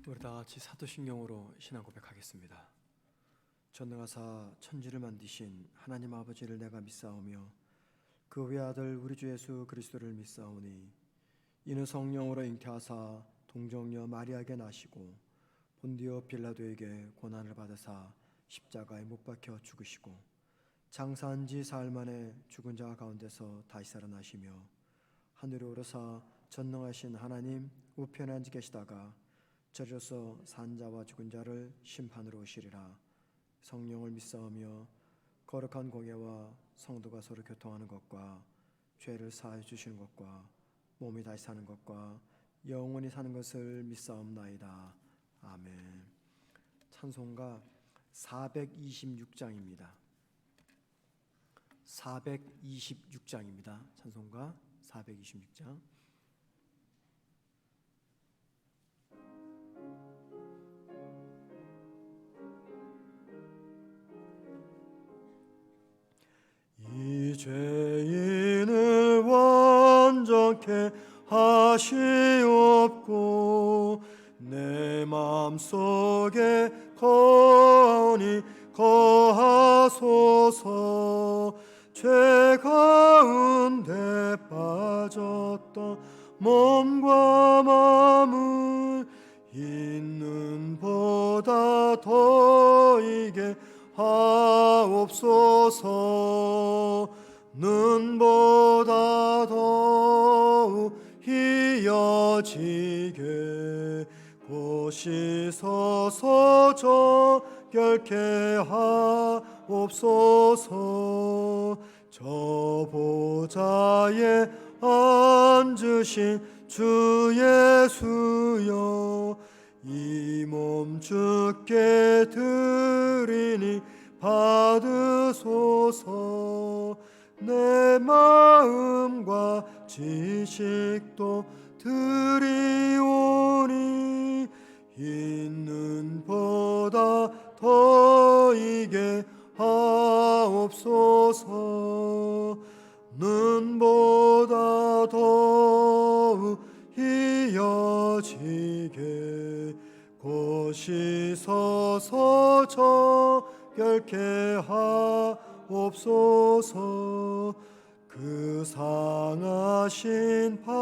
우리 다 같이 사도신경으로 신앙 고백하겠습니다. 전능하사 천지를 만드신 하나님 아버지를 내가 믿사오며 그 외아들 우리 주 예수 그리스도를 믿사오니 이는 성령으로 잉태하사 동정녀 마리아에게 나시고 본디오 빌라도에게 고난을 받으사 십자가에 못 박혀 죽으시고 장사한 지 사흘 만에 죽은 자 가운데서 다시 살아나시며 하늘에 오르사 전능하신 하나님 우편에 앉아 계시다가 저리로서 산 자와 죽은 자를 심판으로 오시리라. 성령을 믿사오며 거룩한 공예와 성도가 서로 교통하는 것과 죄를 사하여 주시는 것과 몸이 다시 사는 것과 영원히 사는 것을 믿사옵나이다. 아멘. 찬송가 426장입니다. 426장입니다. 찬송가 426장. 이 죄인을 완전케 하시옵고 내 맘속에 거하오니 거하소서. 죄 가운데 빠졌던 몸과 마음을 있는 보다 더이게 하옵소서. 눈보다 더욱 희어지게 보시소서. 정결케 하옵소서. 저 보좌에 앉으신 주 예수여 이 몸 주께 드리니 받으소서. 내 마음과 지식도 드리오니 있는 보다 더이게 하옵소서. 눈보다 더욱 희어지게 보시소서. 정결케 하옵소서. 그 상하신 발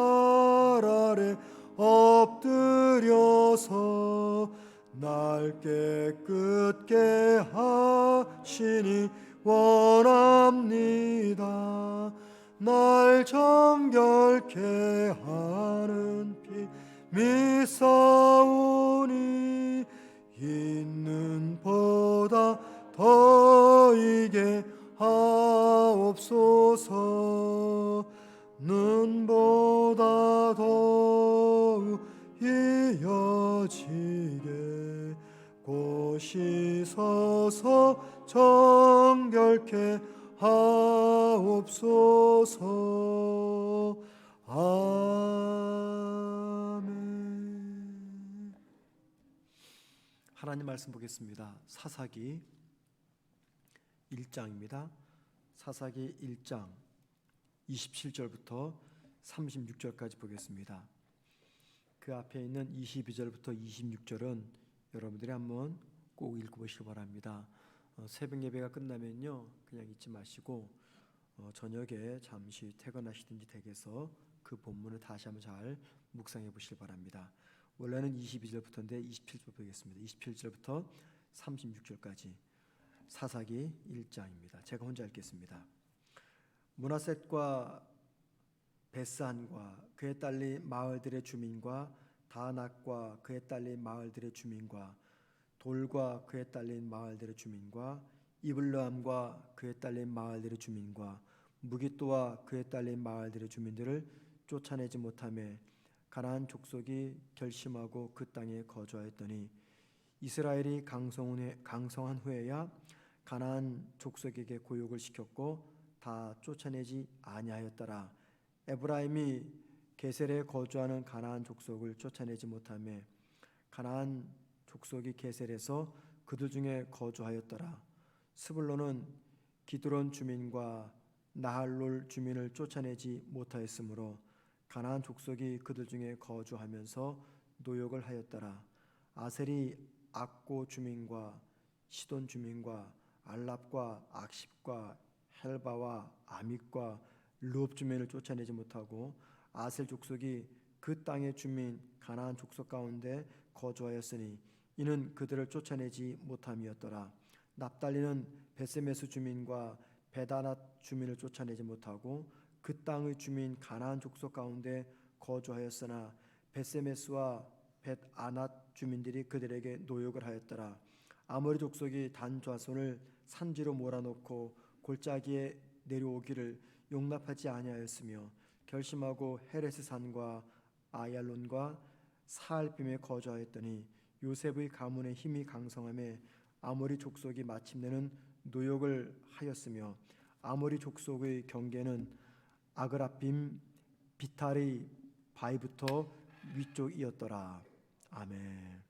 아래 엎드려서 날 깨끗게 하시니 원합니다. 날 정결케 하는 피 믿사오니 있는 보다 더이게 하옵소서. 눈보다 더욱 희어지게 보시소서. 정결케 하옵소서. 아멘. 하나님 말씀 보겠습니다. 사사기 1장입니다. 사사기 1장 27절부터 36절까지 보겠습니다. 그 앞에 있는 22절부터 26절은 여러분들이 한번 꼭 읽어보시기 바랍니다. 새벽 예배가 끝나면요 그냥 잊지 마시고 저녁에 잠시 퇴근하시든지 댁에서 그 본문을 다시 한번 잘 묵상해 보시기 바랍니다. 원래는 22절부터인데 27절 보겠습니다. 27절부터 36절까지 사사기 1장입니다. 제가 혼자 읽겠습니다. 므낫셋과 베스안과 그에 딸린 마을들의 주민과 다낙과 그에 딸린 마을들의 주민과 돌과 그에 딸린 마을들의 주민과 이블르함과 그에 딸린 마을들의 주민과 무깃도와 그에 딸린 마을들의 주민들을 쫓아내지 못하며 가나안 족속이 결심하고 그 땅에 거주하였더니 이스라엘이 강성한 후에야 가나안 족속에게 고욕을 시켰고 다 쫓아내지 아니하였더라. 에브라임이 게셀에 거주하는 가나안 족속을 쫓아내지 못하며 가나안 족속이 게셀에서 그들 중에 거주하였더라. 스불론은 기드론 주민과 나할롤 주민을 쫓아내지 못하였으므로 가나안 족속이 그들 중에 거주하면서 노역을 하였더라. 아셀이 악고 주민과 시돈 주민과 알랍과 악십과 헬바와 아믹과 르홉 주민을 쫓아내지 못하고 아셀 족속이 그 땅의 주민 가나안 족속 가운데 거주하였으니 이는 그들을 쫓아내지 못함이었더라. 납달리는 베세메스 주민과 베다낫 주민을 쫓아내지 못하고 그 땅의 주민 가나안 족속 가운데 거주하였으나 베세메스와 벳아낫 주민들이 그들에게 노역을 하였더라. 아모리 족속이 단 좌손을 산지로 몰아넣고 골짜기에 내려오기를 용납하지 아니하였으며 결심하고 헤레스 산과 아얄론과 사알빔에 거주하였더니 요셉의 가문의 힘이 강성함에 아모리 족속이 마침내는 노역을 하였으며 아모리 족속의 경계는 아그라빔 비탈의 바위부터 위쪽이었더라. 아멘.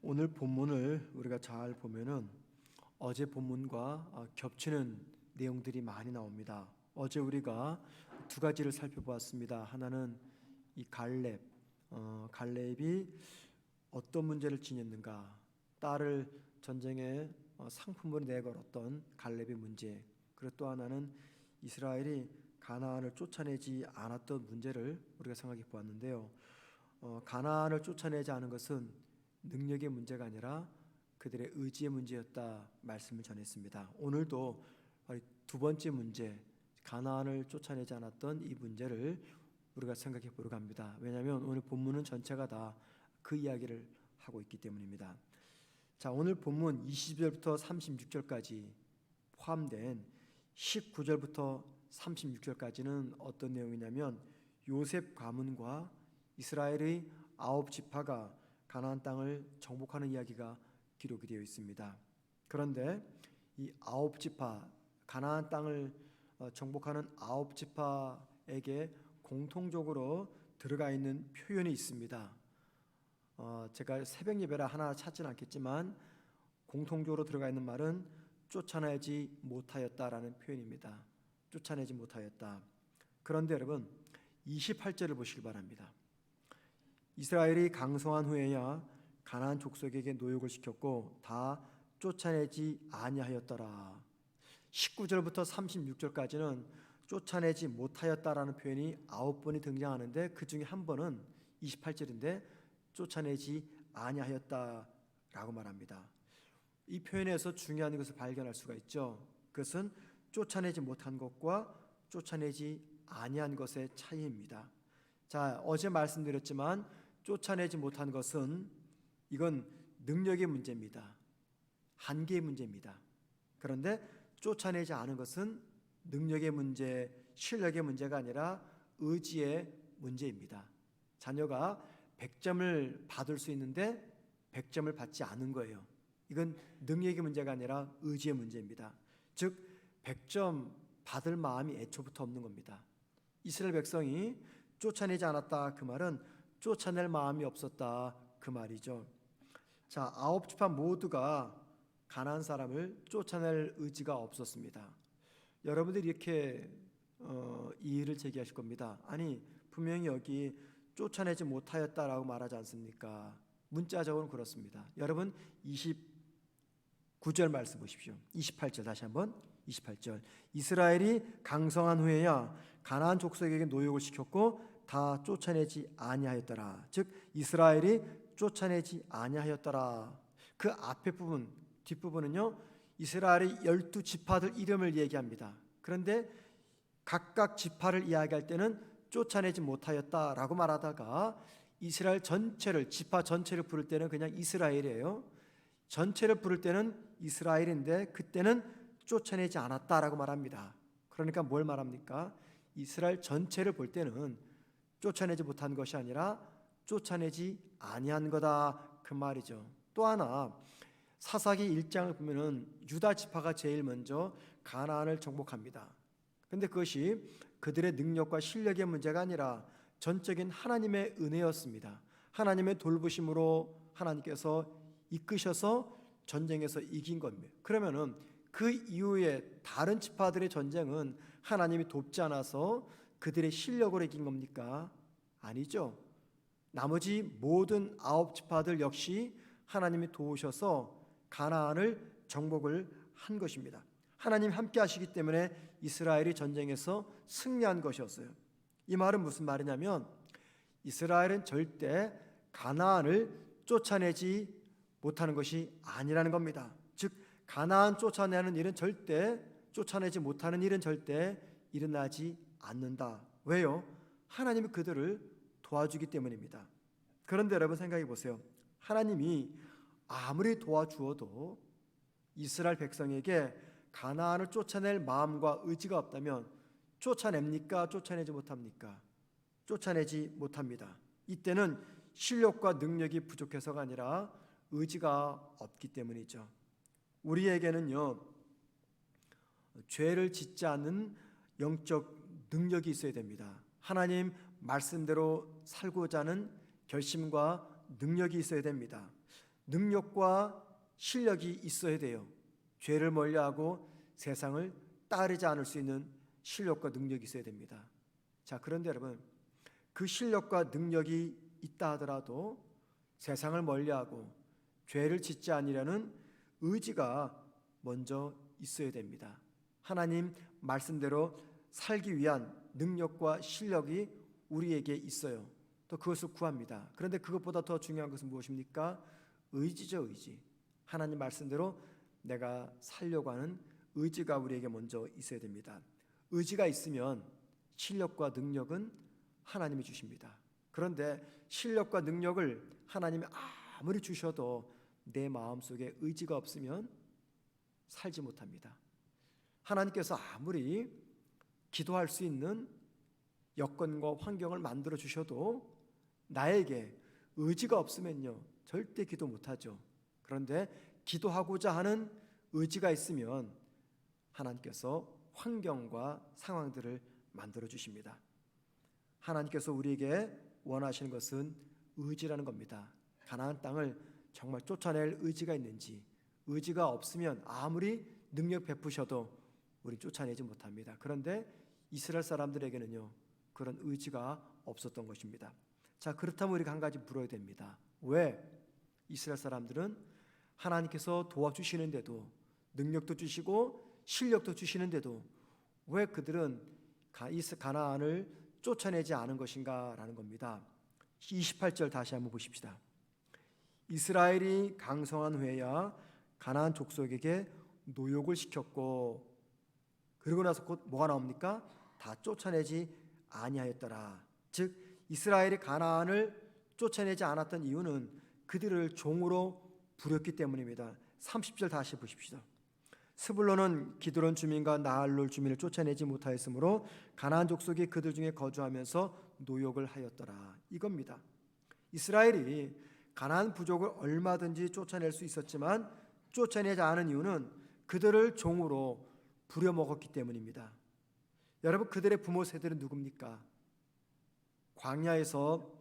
오늘 본문을 우리가 잘 보면은 어제 본문과 겹치는 내용들이 많이 나옵니다. 어제 우리가 두 가지를 살펴보았습니다. 하나는 이 갈렙이 어떤 문제를 지녔는가, 딸을 전쟁에 상품으로 내걸었던 갈렙의 문제, 그리고 또 하나는 이스라엘이 가나안을 쫓아내지 않았던 문제를 우리가 생각해 보았는데요. 가나안을 쫓아내지 않은 것은 능력의 문제가 아니라 그들의 의지의 문제였다 말씀을 전했습니다. 오늘도 두 번째 문제, 가나안을 쫓아내지 않았던 이 문제를 우리가 생각해 보려고 합니다. 왜냐하면 오늘 본문은 전체가 다 그 이야기를 하고 있기 때문입니다. 자, 오늘 본문 20절부터 36절까지 포함된 19절부터 36절까지는 어떤 내용이냐면 요셉 가문과 이스라엘의 9지파가 가나안 땅을 정복하는 이야기가 기록이 되어 있습니다. 그런데 이 9지파, 가나안 땅을 정복하는 9지파에게 공통적으로 들어가 있는 표현이 있습니다. 제가 새벽 예배라 하나 찾지는 않겠지만 공통적으로 들어가 있는 말은 쫓아내지 못하였다라는 표현입니다. 쫓아내지 못하였다. 그런데 여러분 28절을 보시기 바랍니다. 이스라엘이 강성한 후에야 가나안 족속에게 노역을 시켰고 다 쫓아내지 아니하였더라. 19절부터 36절까지는 쫓아내지 못하였다라는 표현이 9번이 등장하는데 그 중에 한 번은 28절인데 쫓아내지 아니하였다라고 말합니다. 이 표현에서 중요한 것을 발견할 수가 있죠. 그것은 쫓아내지 못한 것과 쫓아내지 아니한 것의 차이입니다. 자, 어제 말씀드렸지만 쫓아내지 못한 것은 이건 능력의 문제입니다. 한계의 문제입니다. 그런데 쫓아내지 않은 것은 능력의 문제, 실력의 문제가 아니라 의지의 문제입니다. 자녀가 100점을 받을 수 있는데 100점을 받지 않은 거예요. 이건 능력의 문제가 아니라 의지의 문제입니다. 즉 100점 받을 마음이 애초부터 없는 겁니다. 이스라엘 백성이 쫓아내지 않았다 그 말은 쫓아낼 마음이 없었다 그 말이죠. 자, 9지파 모두가 가나안 사람을 쫓아낼 의지가 없었습니다. 여러분들이 이렇게 이의를 제기하실 겁니다. 아니 분명히 여기 쫓아내지 못하였다라고 말하지 않습니까? 문자적으로는 그렇습니다. 여러분 29절 말씀 보십시오. 28절 다시 한번 28절 이스라엘이 강성한 후에야 가나안 족속에게 노역을 시켰고 다 쫓아내지 아니하였더라. 즉 이스라엘이 쫓아내지 아니하였더라. 그 앞에 부분 뒷부분은요 이스라엘의 12지파들 이름을 얘기합니다. 그런데 각각 지파를 이야기할 때는 쫓아내지 못하였다라고 말하다가 이스라엘 전체를 지파 전체를 부를 때는 그냥 이스라엘이에요. 전체를 부를 때는 이스라엘인데 그때는 쫓아내지 않았다라고 말합니다. 그러니까 뭘 말합니까? 이스라엘 전체를 볼 때는 쫓아내지 못한 것이 아니라 쫓아내지 아니한 거다 그 말이죠. 또 하나 사사기 1장을 보면은 유다 지파가 제일 먼저 가나안을 정복합니다. 그런데 그것이 그들의 능력과 실력의 문제가 아니라 전적인 하나님의 은혜였습니다. 하나님의 돌보심으로 하나님께서 이끄셔서 전쟁에서 이긴 겁니다. 그러면은 그 이후에 다른 지파들의 전쟁은 하나님이 돕지 않아서 그들의 실력으로 이긴 겁니까? 아니죠. 나머지 모든 9지파들 역시 하나님이 도우셔서 가나안을 정복을 한 것입니다. 하나님이 함께 하시기 때문에 이스라엘이 전쟁에서 승리한 것이었어요. 이 말은 무슨 말이냐면 이스라엘은 절대 가나안을 쫓아내지 못하는 것이 아니라는 겁니다. 즉 가나안 쫓아내는 일은 절대 쫓아내지 못하는 일은 절대 일어나지 않는다. 왜요? 하나님이 그들을 도와주기 때문입니다. 그런데 여러분 생각해 보세요. 하나님이 아무리 도와주어도 이스라엘 백성에게 가나안을 쫓아낼 마음과 의지가 없다면 쫓아냅니까? 쫓아내지 못합니까? 쫓아내지 못합니다. 이때는 실력과 능력이 부족해서가 아니라 의지가 없기 때문이죠. 우리에게는요, 죄를 짓지 않는 영적 능력이 있어야 됩니다. 하나님 말씀대로 살고자 하는 결심과 능력이 있어야 됩니다. 능력과 실력이 있어야 돼요. 죄를 멀리하고 세상을 따르지 않을 수 있는 실력과 능력이 있어야 됩니다. 자, 그런데 여러분, 그 실력과 능력이 있다 하더라도 세상을 멀리하고 죄를 짓지 않으려는 의지가 먼저 있어야 됩니다. 하나님 말씀대로 살기 위한 능력과 실력이 우리에게 있어요. 또 그것을 구합니다. 그런데 그것보다 더 중요한 것은 무엇입니까? 의지죠, 의지. 하나님 말씀대로 내가 살려고 하는 의지가 우리에게 먼저 있어야 됩니다. 의지가 있으면 실력과 능력은 하나님이 주십니다. 그런데 실력과 능력을 하나님이 아무리 주셔도 내 마음속에 의지가 없으면 살지 못합니다. 하나님께서 아무리 기도할 수 있는 여건과 환경을 만들어 주셔도 나에게 의지가 없으면요 절대 기도 못하죠. 그런데 기도하고자 하는 의지가 있으면 하나님께서 환경과 상황들을 만들어 주십니다. 하나님께서 우리에게 원하시는 것은 의지라는 겁니다. 가나안 땅을 정말 쫓아낼 의지가 있는지, 의지가 없으면 아무리 능력 베푸셔도 우리 쫓아내지 못합니다. 그런데 이스라엘 사람들에게는요 그런 의지가 없었던 것입니다. 자, 그렇다면 우리가 한 가지 물어야 됩니다. 왜 이스라엘 사람들은 하나님께서 도와주시는데도, 능력도 주시고 실력도 주시는데도 왜 그들은 가나안을 쫓아내지 않은 것인가 라는 겁니다. 28절 다시 한번 보십시다. 이스라엘이 강성한 후에야 가나안 족속에게 노역을 시켰고, 그러고 나서 곧 뭐가 나옵니까? 다 쫓아내지 아니하였더라. 즉 이스라엘이 가나안을 쫓아내지 않았던 이유는 그들을 종으로 부렸기 때문입니다. 30절 다시 보십시다. 스불론은 기드론 주민과 나할롤 주민을 쫓아내지 못하였으므로 가나안 족속이 그들 중에 거주하면서 노역을 하였더라. 이겁니다. 이스라엘이 가나안 부족을 얼마든지 쫓아낼 수 있었지만 쫓아내지 않은 이유는 그들을 종으로 부려먹었기 때문입니다. 여러분, 그들의 부모 세대는 누굽니까? 광야에서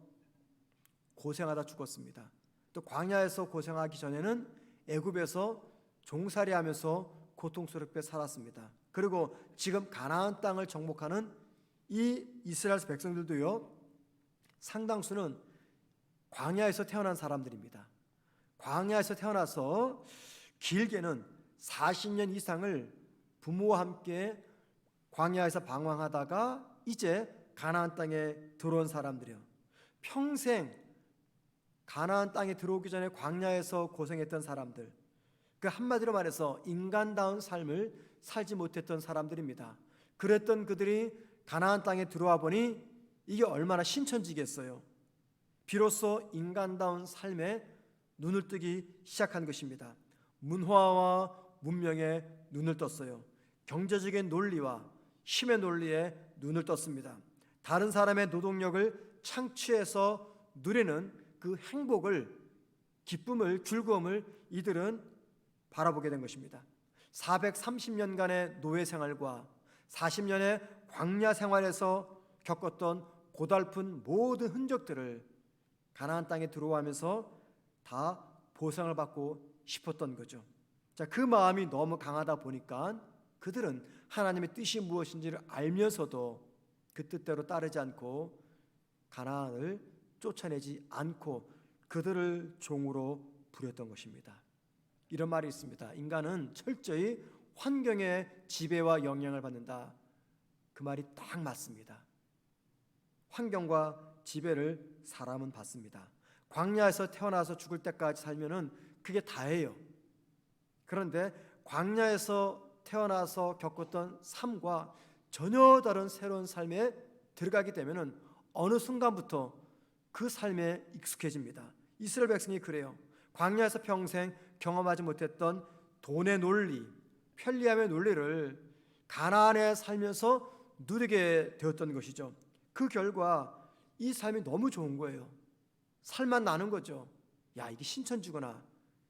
고생하다 죽었습니다. 또 광야에서 고생하기 전에는 애굽에서 종살이하면서 고통스럽게 살았습니다. 그리고 지금 가나안 땅을 정복하는 이 이스라엘 백성들도요 상당수는 광야에서 태어난 사람들입니다. 광야에서 태어나서 길게는 40년 이상을 부모와 함께 광야에서 방황하다가 이제 가나안 땅에 들어온 사람들이요. 평생 가나안 땅에 들어오기 전에 광야에서 고생했던 사람들, 그 한마디로 말해서 인간다운 삶을 살지 못했던 사람들입니다. 그랬던 그들이 가나안 땅에 들어와 보니 이게 얼마나 신천지겠어요. 비로소 인간다운 삶에 눈을 뜨기 시작한 것입니다. 문화와 문명에 눈을 떴어요. 경제적인 논리와 힘의 논리에 눈을 떴습니다. 다른 사람의 노동력을 창취해서 누리는 그 행복을, 기쁨을, 즐거움을 이들은 바라보게 된 것입니다. 430년간의 노예 생활과 40년의 광야 생활에서 겪었던 고달픈 모든 흔적들을 가나안 땅에 들어오면서 다 보상을 받고 싶었던 거죠. 자, 그 마음이 너무 강하다 보니까 그들은 하나님의 뜻이 무엇인지를 알면서도 그 뜻대로 따르지 않고 가나안을 쫓아내지 않고 그들을 종으로 부렸던 것입니다. 이런 말이 있습니다. 인간은 철저히 환경의 지배와 영향을 받는다. 그 말이 딱 맞습니다. 환경과 지배를 사람은 받습니다. 광야에서 태어나서 죽을 때까지 살면은 그게 다예요. 그런데 광야에서 태어나서 겪었던 삶과 전혀 다른 새로운 삶에 들어가게 되면은 어느 순간부터 그 삶에 익숙해집니다. 이스라엘 백성이 그래요. 광야에서 평생 경험하지 못했던 돈의 논리, 편리함의 논리를 가나안에 살면서 누리게 되었던 것이죠. 그 결과 이 삶이 너무 좋은 거예요. 살만 나는 거죠. 야, 이게 신천지구나.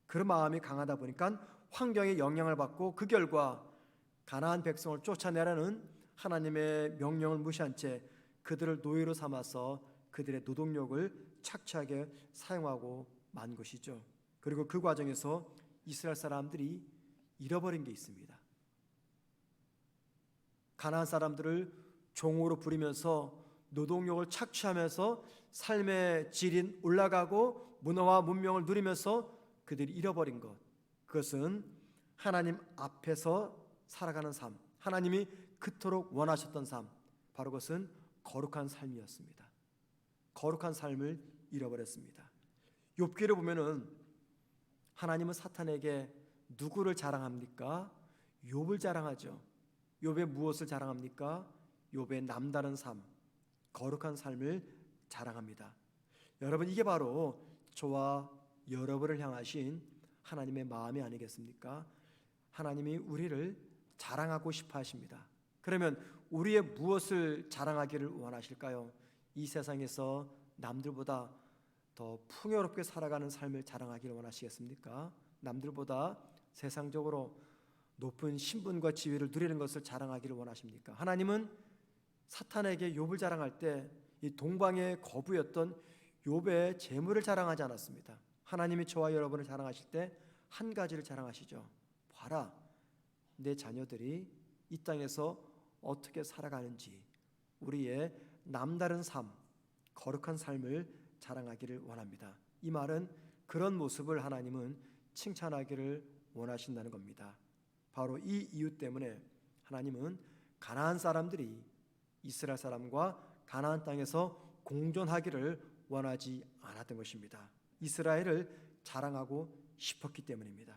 그런 마음이 강하다 보니까 환경에 영향을 받고 그 결과 가나안 백성을 쫓아내라는 하나님의 명령을 무시한 채 그들을 노예로 삼아서 그들의 노동력을 착취하게 사용하고 만 것이죠. 그리고 그 과정에서 이스라엘 사람들이 잃어버린 게 있습니다. 가나안 사람들을 종으로 부리면서 노동력을 착취하면서 삶의 질이 올라가고 문화와 문명을 누리면서 그들이 잃어버린 것, 그것은 하나님 앞에서 살아가는 삶, 하나님이 그토록 원하셨던 삶, 바로 그것은 거룩한 삶이었습니다. 거룩한 삶을 잃어버렸습니다. 욥기를 보면은 하나님은 사탄에게 누구를 자랑합니까? 욥을 자랑하죠. 욥의 무엇을 자랑합니까? 욥의 남다른 삶, 거룩한 삶을 자랑합니다. 여러분, 이게 바로 저와 여러분을 향하신 하나님의 마음이 아니겠습니까? 하나님이 우리를 자랑하고 싶어 하십니다. 그러면 우리의 무엇을 자랑하기를 원하실까요? 이 세상에서 남들보다 더 풍요롭게 살아가는 삶을 자랑하기를 원하시겠습니까? 남들보다 세상적으로 높은 신분과 지위를 누리는 것을 자랑하기를 원하십니까? 하나님은 사탄에게 욥을 자랑할 때 이 동방의 거부였던 욥의 재물을 자랑하지 않았습니다. 하나님이 저와 여러분을 자랑하실 때 한 가지를 자랑하시죠. 봐라, 내 자녀들이 이 땅에서 어떻게 살아가는지, 우리의 남다른 삶, 거룩한 삶을 자랑하기를 원합니다. 이 말은 그런 모습을 하나님은 칭찬하기를 원하신다는 겁니다. 바로 이 이유 때문에 하나님은 가나안 사람들이 이스라엘 사람과 가나안 땅에서 공존하기를 원하지 않았던 것입니다. 이스라엘을 자랑하고 싶었기 때문입니다.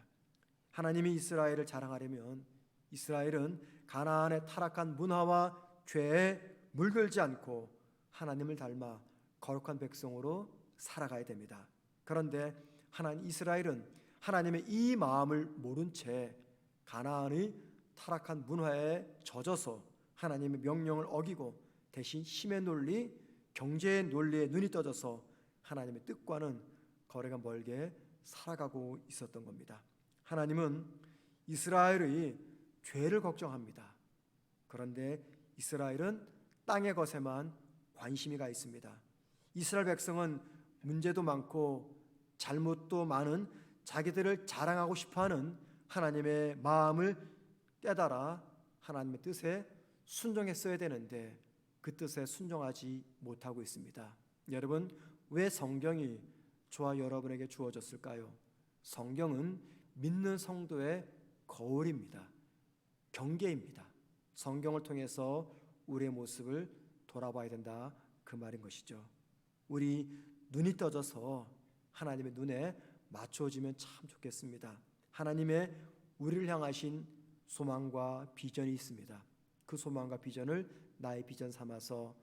하나님이 이스라엘을 자랑하려면 이스라엘은 가나안의 타락한 문화와 죄에 물들지 않고 하나님을 닮아 거룩한 백성으로 살아가야 됩니다. 그런데 이스라엘은 하나님의 이 마음을 모른 채 가나안의 타락한 문화에 젖어서 하나님의 명령을 어기고 대신 힘의 논리, 경제의 논리에 눈이 떠져서 하나님의 뜻과는 거리가 멀게 살아가고 있었던 겁니다. 하나님은 이스라엘의 죄를 걱정합니다. 그런데 이스라엘은 땅의 것에만 관심이 가 있습니다. 이스라엘 백성은 문제도 많고 잘못도 많은 자기들을 자랑하고 싶어하는 하나님의 마음을 깨달아 하나님의 뜻에 순종했어야 되는데 그 뜻에 순종하지 못하고 있습니다. 여러분, 왜 성경이 저와 여러분에게 주어졌을까요? 성경은 믿는 성도의 거울입니다. 경계입니다. 성경을 통해서 우리의 모습을 돌아봐야 된다, 그 말인 것이죠. 우리 눈이 떠져서 하나님의 눈에 맞춰지면 참 좋겠습니다. 하나님의 우리를 향하신 소망과 비전이 있습니다. 그 소망과 비전을 나의 비전 삼아서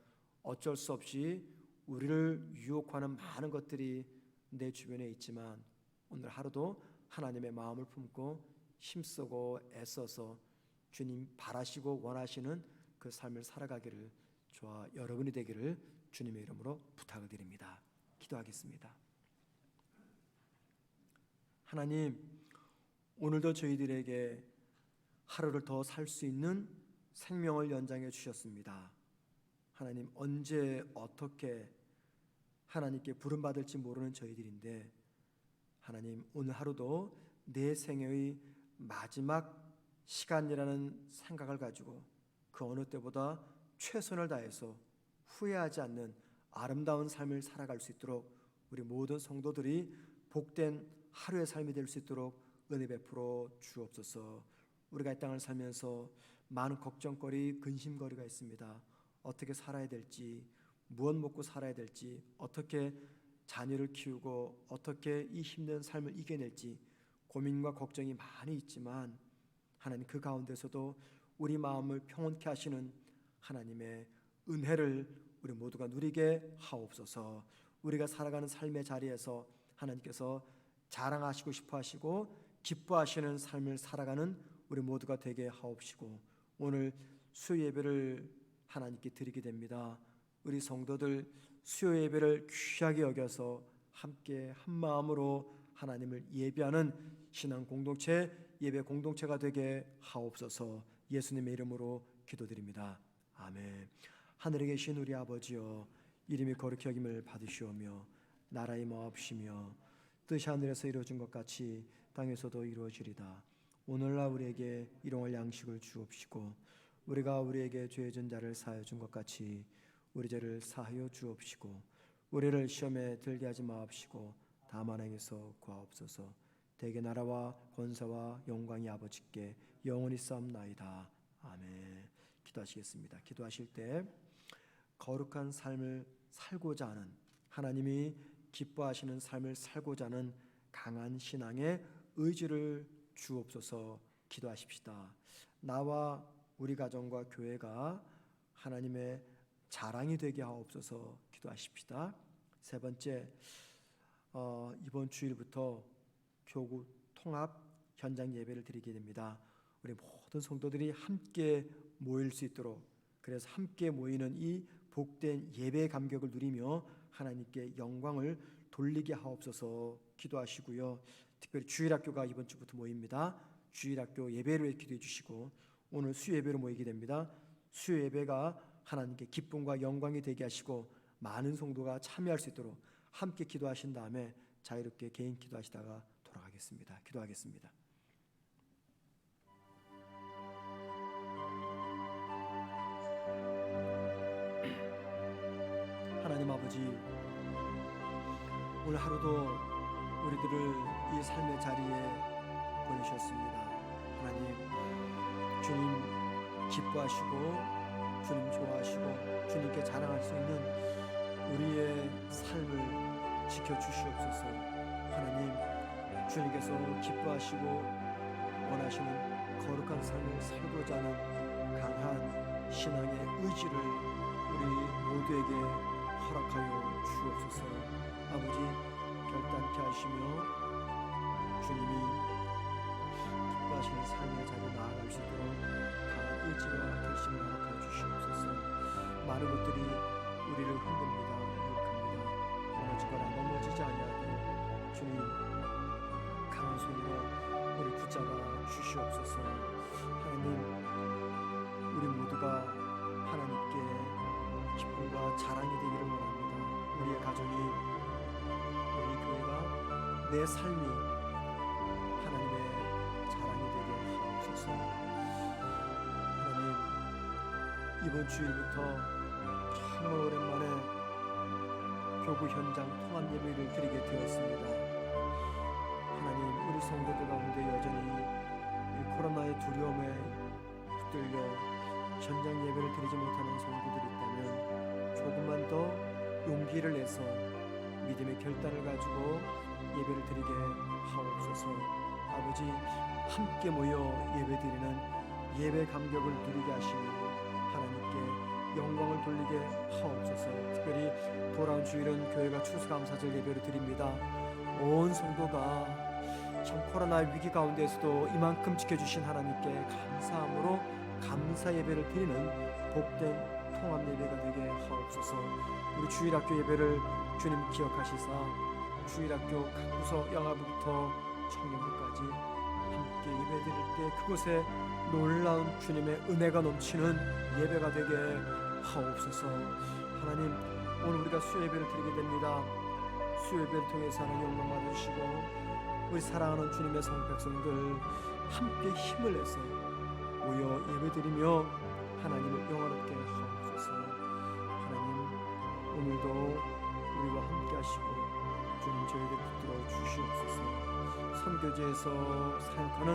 어쩔 수 없이 우리를 유혹하는 많은 것들이 내 주변에 있지만 오늘 하루도 하나님의 마음을 품고 힘쓰고 애써서 주님 바라시고 원하시는 그 삶을 살아가기를, 저와 여러분이 되기를 주님의 이름으로 부탁을 드립니다. 기도하겠습니다. 하나님, 오늘도 저희들에게 하루를 더 살 수 있는 생명을 연장해 주셨습니다. 하나님, 언제 어떻게 하나님께 부름받을지 모르는 저희들인데 하나님, 오늘 하루도 내 생애의 마지막 시간이라는 생각을 가지고 그 어느 때보다 최선을 다해서 후회하지 않는 아름다운 삶을 살아갈 수 있도록 우리 모든 성도들이 복된 하루의 삶이 될 수 있도록 은혜 베풀어 주옵소서. 우리가 이 땅을 살면서 많은 걱정거리, 근심거리가 있습니다. 어떻게 살아야 될지, 무엇 먹고 살아야 될지, 어떻게 자녀를 키우고 어떻게 이 힘든 삶을 이겨낼지 고민과 걱정이 많이 있지만 하나님 그 가운데서도 우리 마음을 평온케 하시는 하나님의 은혜를 우리 모두가 누리게 하옵소서. 우리가 살아가는 삶의 자리에서 하나님께서 자랑하시고 싶어 하시고 기뻐하시는 삶을 살아가는 우리 모두가 되게 하옵시고, 오늘 수요 예배를 하나님께 드리게 됩니다. 우리 성도들 수요 예배를 귀하게 여겨서 함께 한 마음으로 하나님을 예배하는 신앙 공동체, 예배 공동체가 되게 하옵소서. 예수님의 이름으로 기도드립니다. 아멘. 하늘에 계신 우리 아버지여, 이름이 거룩히 여김을 받으시오며 나라의 마옵시며 뜻이 하늘에서 이루어진 것 같이 땅에서도 이루어지리다. 오늘날 우리에게 일용할 양식을 주옵시고 우리가 우리에게 죄진 자를 사하여 준 것 같이 우리 죄를 사하여 주옵시고 우리를 시험에 들게 하지 마옵시고 다만 행에서 구하옵소서. 대개 나라와 권세와 영광이 아버지께 영원히 싸움나이다. 아멘. 기도하시겠습니다. 기도하실 때 거룩한 삶을 살고자 하는, 하나님이 기뻐하시는 삶을 살고자 하는 강한 신앙의 의지를 주옵소서. 기도하십시다. 나와 우리 가정과 교회가 하나님의 자랑이 되게 하옵소서. 기도하십시다. 세 번째, 이번 주일부터 교구 통합 현장 예배를 드리게 됩니다. 우리 모든 성도들이 함께 모일 수 있도록, 그래서 함께 모이는 이 복된 예배의 감격을 누리며 하나님께 영광을 돌리게 하옵소서. 기도하시고요. 특별히 주일학교가 이번 주부터 모입니다. 주일학교 예배를 기도해 주시고 오늘 수요 예배로 모이게 됩니다. 수요 예배가 하나님께 기쁨과 영광이 되게 하시고 많은 성도가 참여할 수 있도록 함께 기도하신 다음에 자유롭게 개인 기도하시다가 돌아가겠습니다. 기도하겠습니다. 하나님 아버지, 오늘 하루도 우리들을 이 삶의 자리에 보내셨습니다. 하나님, 주님 기뻐하시고 주님 좋아하시고 주님께 자랑할 수 있는 우리의 삶을 지켜주시옵소서. 하나님, 주님께서 기뻐하시고 원하시는 거룩한 삶을 살고자 하는 강한 신앙의 의지를 우리 모두에게 허락하여 주옵소서. 아버지, 결단케 하시며 주님이 기뻐하시는 삶의 자리에 나아갈 수 있도록 강한 의지와 결심을 허락하여 주시옵소서. 많은 것들이 우리를 흔듭니다. 유혹합니다. 무너지거나 넘어지지 아니하도록 주님 강한 손으로 우리 붙잡아 주시옵소서. 하나님, 우리 모두가 하나님께 기쁨과 자랑이 되기를 원합니다. 우리의 가정이, 우리 교회가, 내 삶이 하나님의 자랑이 되게 하옵소서. 하나님, 이번 주일부터 정말 오랜만에 교구 현장 통합 예배를 드리게 되었습니다. 하나님, 우리 성도들 가운데 여전히 이 코로나의 두려움에 붙들려 현장 예배를 드리지 못하는 성도들이 있다면 조금만 더 용기를 내서 믿음의 결단을 가지고 예배를 드리게 하옵소서. 아버지, 함께 모여 예배드리는 예배 감격을 누리게 하시며 하나님께 영광을 돌리게 하옵소서. 특별히 돌아온 주일은 교회가 추수감사절 예배를 드립니다. 온 성도가 참 코로나 위기 가운데에서도 이만큼 지켜주신 하나님께 감사함으로 감사 예배를 드리는 복된 통합 예배가 되게 하옵소서. 우리 주일학교 예배를 주님 기억하시사 주일학교 각 구석 영아부부터 청년부까지 함께 예배드릴 때 그곳에 놀라운 주님의 은혜가 넘치는 예배가 되게 하옵소서. 하나님, 오늘 우리가 수요 예배를 드리게 됩니다. 수요 예배를 통해서 하나님 영광 받으시고 우리 사랑하는 주님의 성백성들 함께 힘을 내서 모여 예배드리며 하나님을 영화롭게 하옵소서. 오늘도 우리와 함께 하시고 주님 저희들 붙들어 주시옵소서. 선교지에서 사역하는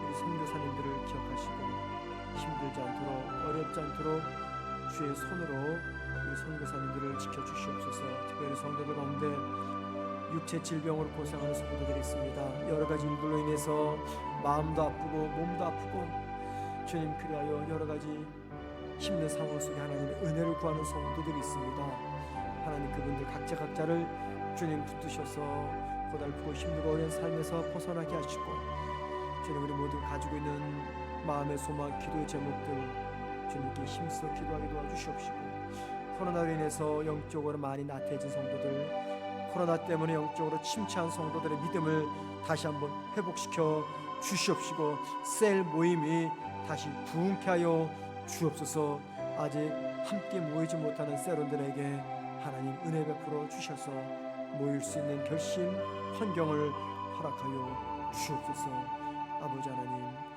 우리 선교사님들을 기억하시고 힘들지 않도록 어렵지 않도록 주의 손으로 우리 선교사님들을 지켜주시옵소서. 특별히 성도들 가운데 육체 질병으로 고생하는 성도들이 있습니다. 여러 가지 일들로 인해서 마음도 아프고 몸도 아프고 주님 그리하여 여러 가지 힘든 상황 속에 하나님의 은혜를 구하는 성도들이 있습니다. 하나님 그분들 각자를 주님 붙드셔서 고달프고 힘들고 어려운 삶에서 벗어나게 하시고 주님 우리 모두 가지고 있는 마음의 소망, 기도의 제목들 주님께 힘써 기도하게 도와주시옵시고 코로나로 인해서 영적으로 많이 나태해진 성도들, 코로나 때문에 영적으로 침체한 성도들의 믿음을 다시 한번 회복시켜 주시옵시고 셀 모임이 다시 부흥케 하여 주옵소서. 아직 함께 모이지 못하는 셀원들에게 하나님 은혜 베풀어 주셔서 모일 수 있는 결심, 환경을 허락하여 주옵소서. 아버지 하나님